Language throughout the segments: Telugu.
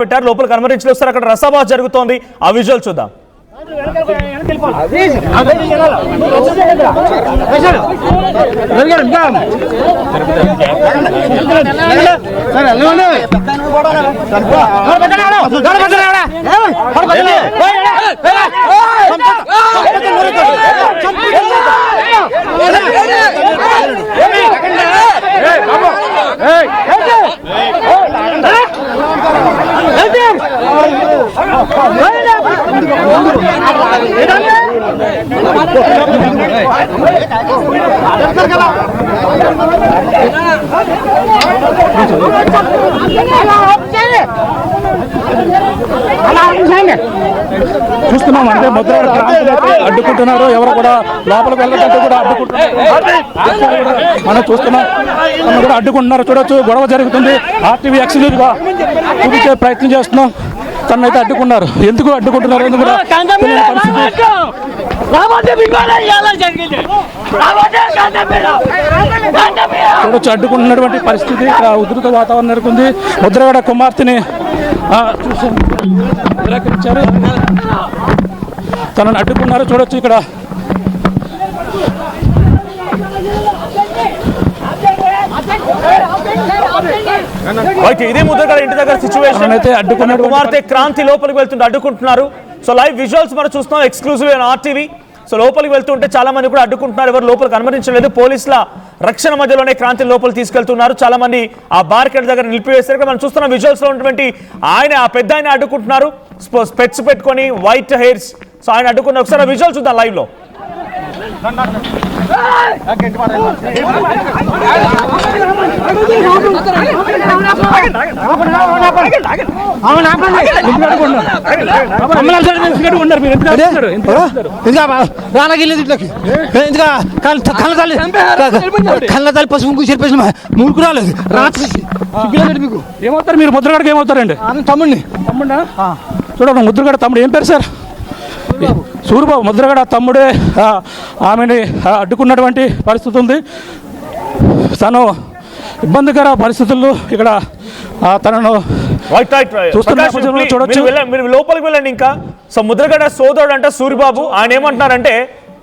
పెట్టారు లోపల కన్వరించలో వస్తారు అక్కడ రసభా జరుగుతోంది ఆ విజువల్ చూద్దాం చూస్తున్నాం అంటే ముద్రగడ అడ్డుకుంటున్నారు ఎవరు కూడా లోపలికి వెళ్ళకంటే కూడా అడ్డుకుంటున్నారు మనం చూస్తున్నాం కూడా అడ్డుకుంటున్నారు చూడొచ్చు గొడవ జరుగుతుంది ఆర్టీవీ ఎక్స్క్లూజివ్ గా చూపించే ప్రయత్నం చేస్తున్నాం తను అయితే అడ్డుకున్నారు ఎందుకు అడ్డుకుంటున్నారు ఎందుకు కూడా చూడొచ్చు అడ్డుకుంటున్నటువంటి పరిస్థితి ఉధృత వాతావరణం నెలకొంది ముద్రగడ కుమార్తెని నిరాకరించారు తనను అడ్డుకున్నారు చూడొచ్చు ఇక్కడ ఇదే ముద్రగడ ఇంటి దగ్గర సిచ్యువేషన్ అయితే అడ్డుకున్నారు కుమార్తె క్రాంతి లోపలికి వెళ్తుంటే అడ్డుకుంటున్నారు సో లైవ్ విజువల్స్ మనం చూస్తున్నాం ఎక్స్క్లూజివ్ ఆర్టీవీ సో లోపలికి వెళ్తుంటే చాలా మంది కూడా అడ్డుకుంటున్నారు ఎవరు లోపలికి అనుమతించలేదు పోలీసుల రక్షణ మధ్యలోనే క్రాంతి లోపలికి తీసుకెళ్తున్నారు చాలా మంది ఆ బార్కెట్ దగ్గర నిలిపివేశారు మనం చూస్తున్న విజువల్స్ లో ఉన్నటువంటి ఆయన ఆ పెద్ద ఆయన అడ్డుకుంటున్నారు స్పెట్స్ పెట్టుకొని వైట్ హెయిర్స్ సో ఆయన అడ్డుకున్న ఒకసారి విజువల్ చూద్దాం లైవ్ లో కళ్ళ పసుపు చెప్పేసి మూడుకు రాలేదు మీకు ఏమవుతారు మీరు ముద్రగడకి ఏమవుతారండి తమ్ముడిని చూడండి ముద్రగడ తమ్ముడు ఏం పేరు సార్ సూరిబాబు ముద్రగడ తమ్ముడే ఆమెని అడ్డుకున్నటువంటి పరిస్థితి ఉంది తను ఇబ్బందికర పరిస్థితుల్లో ఇక్కడ తనను చూడొచ్చు మీరు లోపలికి వెళ్ళండి ఇంకా సో ముద్రగడ సోదరుడు అంటే సూరిబాబు ఆయన ఏమంటున్నారంటే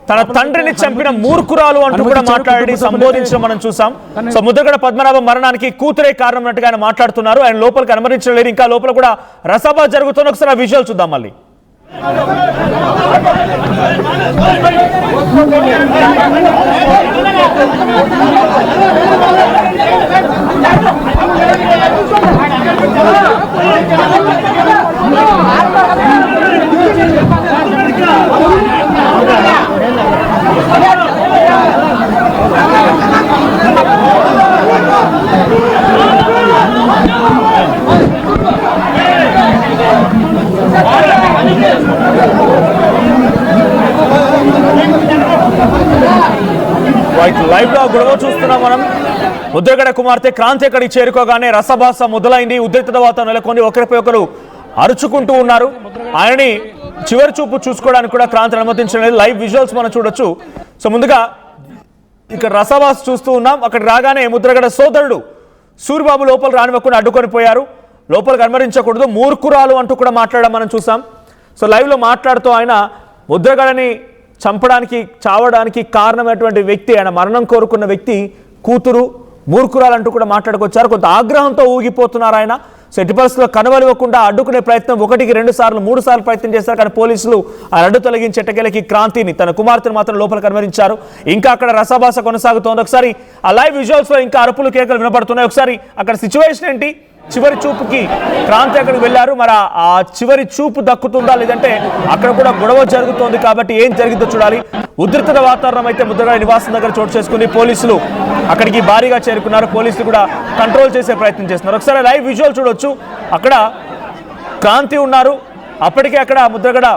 తన తండ్రిని చంపిన మూర్ఖురాలు అంటూ కూడా మాట్లాడి సంబోధించడం మనం చూసాం సో ముద్రగడ పద్మనాభం మరణానికి కూతురే కారణం అన్నట్టుగా ఆయన మాట్లాడుతున్నారు ఆయన లోపలికి అనుమతించలేదు ఇంకా లోపల కూడా రసభా జరుగుతున్న ఒకసారి ఆ విజువల్ చూద్దాం మళ్ళీ లైవ్ లో గొడవ చూస్తున్నాం మనం ముద్రగడ కుమార్తె క్రాంతి ఎక్కడికి చేరుకోగానే రసభాస మొదలైంది ఉద్రిక్తత వాతావరణం నెలకొని ఒకరిపై ఒకరు అరుచుకుంటూ ఉన్నారు ఆయనని చివరి చూపు చూసుకోవడానికి కూడా క్రాంతిని అనుమతించలేదు లైవ్ విజువల్స్ మనం చూడొచ్చు సో ముందుగా ఇక్కడ రసభాస చూస్తూ ఉన్నాం అక్కడ రాగానే ముద్రగడ సోదరుడు సూరిబాబు లోపల రానివ్వకుండా అడ్డుకొని పోయారు లోపలికి అనుమతించకూడదు మూర్ఖురాలు అంటూ కూడా మాట్లాడడం మనం చూసాం సో లైవ్ లో మాట్లాడుతూ ఆయన ముద్రగడని చంపడానికి చావడానికి కారణమైనటువంటి వ్యక్తి ఆయన మరణం కోరుకున్న వ్యక్తి కూతురు మూర్ఖురాలంటూ కూడా మాట్లాడుకొచ్చారు కొంత ఆగ్రహంతో ఊగిపోతున్నారు ఆయన సో ఎట్టి పరిస్థితుల్లో కనవలివ్వకుండా అడ్డుకునే ప్రయత్నం 1కి 2 సార్లు 3 సార్లు ప్రయత్నం చేశారు కానీ పోలీసులు ఆ అడ్డు తొలగించి ఎట్టకేలకి క్రాంతిని తన కుమార్తెను మాత్రం లోపలికి అనుమతించారు ఇంకా అక్కడ రసభాస కొనసాగుతోంది ఒకసారి ఆ లైవ్ విజువల్స్ లో ఇంకా అరుపులు కేకలు వినపడుతున్నాయి ఒకసారి అక్కడ సిచ్యువేషన్ ఏంటి చివరి చూపుకి క్రాంతి అక్కడికి వెళ్ళారు మరి ఆ చివరి చూపు దక్కుతుందా లేదంటే అక్కడ కూడా గొడవ జరుగుతోంది కాబట్టి ఏం జరిగిందో చూడాలి ఉద్రిక్త వాతావరణం అయితే ముద్రగడ నివాసం దగ్గర చోటు చేసుకుంది పోలీసులు అక్కడికి భారీగా చేరుకున్నారు పోలీసులు కూడా కంట్రోల్ చేసే ప్రయత్నం చేస్తున్నారు ఒకసారి లైవ్ విజువల్ చూడొచ్చు అక్కడ క్రాంతి ఉన్నారు అప్పటికే అక్కడ ముద్రగడ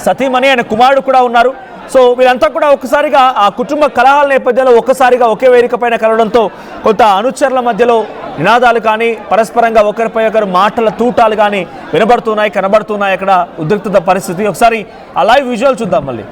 సతీమణి ఆయన కుమారుడు కూడా ఉన్నారు సో వీరంతా కూడా ఒక్కసారిగా ఆ కుటుంబ కలహాల నేపథ్యంలో ఒక్కసారిగా ఒకే వేదిక పైన కలవడంతో కొంత అనుచరుల మధ్యలో నినాదాలు కానీ పరస్పరంగా ఒకరిపై ఒకరు మాటల తూటాలు కానీ వినబడుతున్నాయి కనబడుతున్నాయి అక్కడ ఉద్రిక్తత పరిస్థితి ఒకసారి ఆ లైవ్ విజువల్ చూద్దాం మళ్ళీ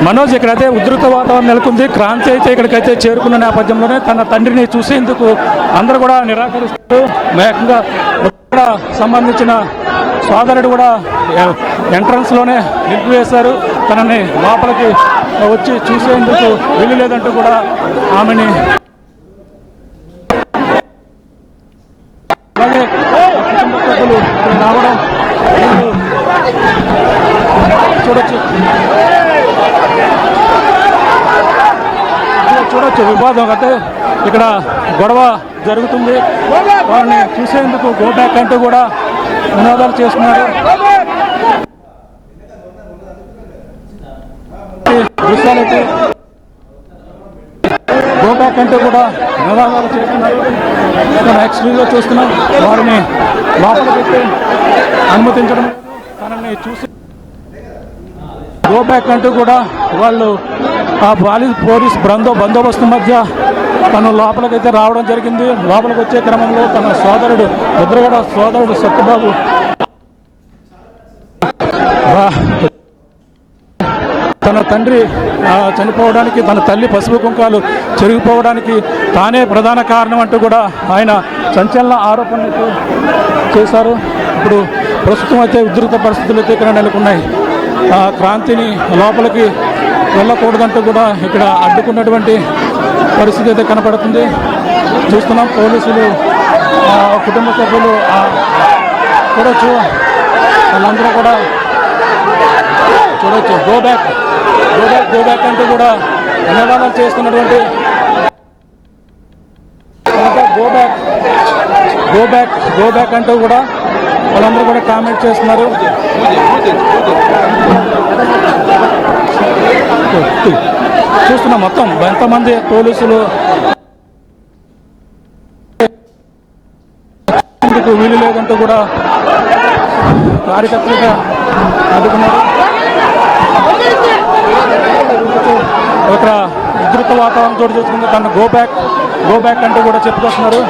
మనోజ్ ఇక్కడైతే ఉధృత వాతావరణం నెలకొంది. క్రాంతి అయితే ఇక్కడికైతే చేరుకున్న నేపథ్యంలోనే తన తండ్రిని చూసేందుకు అందరూ కూడా నిరాకరిస్తారు. ఏకంగా ఇక్కడ సంబంధించిన సోదరుడు కూడా ఎంట్రన్స్లోనే నిలిపివేశారు. తనని లోపలికి వచ్చి చూసేందుకు వీలు లేదంటూ కూడా ఆమెని అలాగే కుటుంబ సభ్యులు రావడం చూడొచ్చు వివాదం అయితే ఇక్కడ గొడవ జరుగుతుంది. వారిని చూసేందుకు గో బ్యాక్ అంటూ కూడా నినాదాలు చేస్తున్నారు. దృశ్యాలైతే గో బ్యాక్ అంటూ కూడా నినాదాలు చేస్తున్నారు. నెక్స్ట్లో చూస్తున్నాం వారిని లోపలికి పెట్టి అనుమతించడం, తనని చూసి గో బ్యాక్ అంటూ కూడా వాళ్ళు ఆ పోలీస్ బందోబస్తు మధ్య తను లోపలికైతే రావడం జరిగింది. లోపలికి వచ్చే క్రమంలో తన సోదరుడు ముద్రగడ సోదరుడు సత్యబాబు తన తండ్రి చనిపోవడానికి, తన తల్లి పసుపు కుంకాలు చెరిగిపోవడానికి తానే ప్రధాన కారణం అంటూ కూడా ఆయన సంచలన ఆరోపణలు చేశారు. ఇప్పుడు ప్రస్తుతం అయితే ఉధృత పరిస్థితులు అయితే ఇక్కడ నెలకొన్నాయి. క్రాంతిని లోపలికి వెళ్ళకూడదంటూ కూడా ఇక్కడ అడ్డుకున్నటువంటి పరిస్థితి అయితే కనపడుతుంది. చూస్తున్నాం పోలీసులు కుటుంబ సభ్యులు చూడొచ్చు, వాళ్ళందరూ కూడా చూడొచ్చు గో బ్యాక్ అంటూ కూడా నినాదాలు చేస్తున్నటువంటి గో బ్యాక్ అంటూ కూడా వాళ్ళందరూ కూడా కామెంట్ చేస్తున్నారు. చూస్తున్నాం మొత్తం ఎంతమంది పోలీసులు వీలు లేదంటూ కూడా కార్యకర్తలుగా అడ్డుకున్నారు. ఇక్కడ ఉధృత వాతావరణం చోటు చేసుకుంది. తను గో బ్యాక్ అంటూ కూడా చెప్పుకొస్తున్నారు.